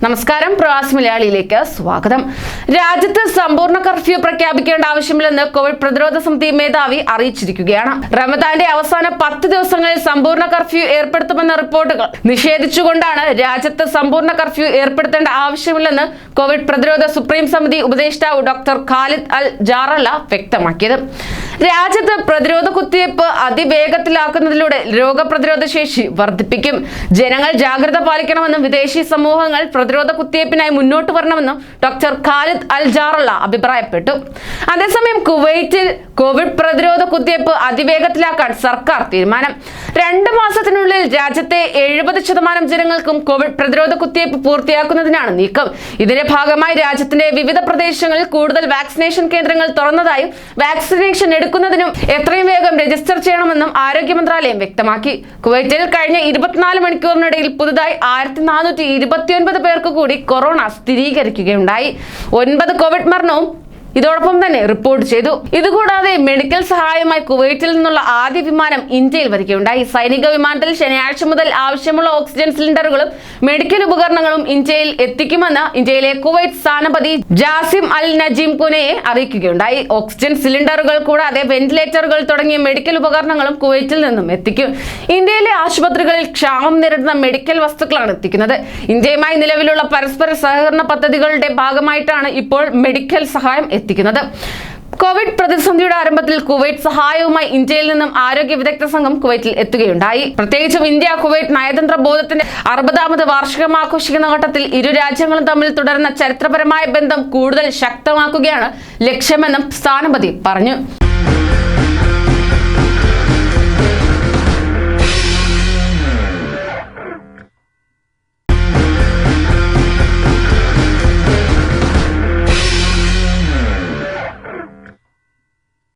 നമസ്കാരം, പ്രവാസി മലയാളിയിലേക്ക് സ്വാഗതം. രാജ്യത്ത് സമ്പൂർണ്ണ കർഫ്യൂ പ്രഖ്യാപിക്കേണ്ട ആവശ്യമില്ലെന്ന് കോവിഡ് പ്രതിരോധ സമിതി മേധാവി അറിയിച്ചിരിക്കുകയാണ്. റമദാന്റെ അവസാന 10 ദിവസങ്ങളിൽ സമ്പൂർണ്ണ കർഫ്യൂ ഏർപ്പെടുത്തുമെന്ന റിപ്പോർട്ടുകൾ നിഷേധിച്ചുകൊണ്ടാണ് രാജ്യത്ത് സമ്പൂർണ്ണ കർഫ്യൂ ഏർപ്പെടുത്തേണ്ട ആവശ്യമില്ലെന്ന് കോവിഡ് പ്രതിരോധ സുപ്രീം സമിതി ഉപദേഷ്ടാവ് ഡോക്ടർ ഖാലിദ് അൽ ജാറല്ല വ്യക്തമാക്കിയത്. രാജ്യത്ത് പ്രതിരോധ കുത്തിവയ്പ് അതിവേഗത്തിലാക്കുന്നതിലൂടെ രോഗപ്രതിരോധ ശേഷി വർദ്ധിപ്പിക്കും. ജനങ്ങൾ ജാഗ്രത പാലിക്കണമെന്നും വിദേശി സമൂഹങ്ങൾ പ്രതിരോധ കുത്തിവയ്പ്പിനായി മുന്നോട്ട് വരണമെന്നും ഡോക്ടർ ഖാലിദ് അൽ ജാറല്ല അഭിപ്രായപ്പെട്ടു. അതേസമയം കുവൈറ്റിൽ കോവിഡ് പ്രതിരോധ കുത്തിവയ്പ് അതിവേഗത്തിലാക്കാൻ സർക്കാർ തീരുമാനം. 2 മാസത്തിനുള്ളിൽ രാജ്യത്തെ 70% ജനങ്ങൾക്കും കോവിഡ് പ്രതിരോധ കുത്തിവയ്പ് പൂർത്തിയാക്കുന്നതിനാണ് നീക്കം. ഇതിന്റെ ഭാഗമായി രാജ്യത്തിന്റെ വിവിധ പ്രദേശങ്ങളിൽ കൂടുതൽ വാക്സിനേഷൻ കേന്ദ്രങ്ങൾ തുറന്നതായും പേർക്കും എടുക്കുന്നതിനും എത്രയും വേഗം രജിസ്റ്റർ ചെയ്യണമെന്നും ആരോഗ്യ മന്ത്രാലയം വ്യക്തമാക്കി. കുവൈറ്റിൽ കഴിഞ്ഞ 24 മണിക്കൂറിനിടയിൽ പുതുതായി 1429 പേർക്ക് കൂടി കൊറോണ സ്ഥിരീകരിക്കുകയുണ്ടായി. 9 കോവിഡ് മരണവും ഇതോടൊപ്പം തന്നെ റിപ്പോർട്ട് ചെയ്തു. ഇതുകൂടാതെ മെഡിക്കൽ സഹായമായി കുവൈറ്റിൽ നിന്നുള്ള ആദ്യ വിമാനം ഇന്ത്യയിൽ വരികയുണ്ടായി. സൈനിക വിമാനത്തിൽ ശനിയാഴ്ച മുതൽ ആവശ്യമുള്ള ഓക്സിജൻ സിലിണ്ടറുകളും മെഡിക്കൽ ഉപകരണങ്ങളും ഇന്ത്യയിൽ എത്തിക്കുമെന്ന് ഇന്ത്യയിലെ കുവൈറ്റ് സ്ഥാനപതി ജാസിം അൽ നജീം പുനെയെ അറിയിക്കുകയുണ്ടായി. ഓക്സിജൻ സിലിണ്ടറുകൾ കൂടാതെ വെന്റിലേറ്ററുകൾ തുടങ്ങിയ മെഡിക്കൽ ഉപകരണങ്ങളും കുവൈറ്റിൽ നിന്നും എത്തിക്കും. ഇന്ത്യയിലെ ആശുപത്രികളിൽ ക്ഷാമം നേരിടുന്ന മെഡിക്കൽ വസ്തുക്കളാണ് എത്തിക്കുന്നത്. ഇന്ത്യയുമായി നിലവിലുള്ള പരസ്പര സഹകരണ പദ്ധതികളുടെ ഭാഗമായിട്ടാണ് ഇപ്പോൾ മെഡിക്കൽ സഹായം എത്തിക്കുന്നത്. കോവിഡ് പ്രതിസന്ധിയുടെ ആരംഭത്തിൽ കുവൈറ്റ് സഹായവുമായി ഇന്ത്യയിൽ നിന്നും ആരോഗ്യ വിദഗ്ധ സംഘം കുവൈറ്റിൽ എത്തുകയുണ്ടായി. പ്രത്യേകിച്ചും ഇന്ത്യ കുവൈറ്റ് നയതന്ത്ര ബോധത്തിന്റെ 60ാമത് വാർഷികം ആഘോഷിക്കുന്ന ഘട്ടത്തിൽ ഇരു രാജ്യങ്ങളും തമ്മിൽ തുടരുന്ന ചരിത്രപരമായ ബന്ധം കൂടുതൽ ശക്തമാക്കുകയാണ് ലക്ഷ്യമെന്നും സ്ഥാനപതി പറഞ്ഞു.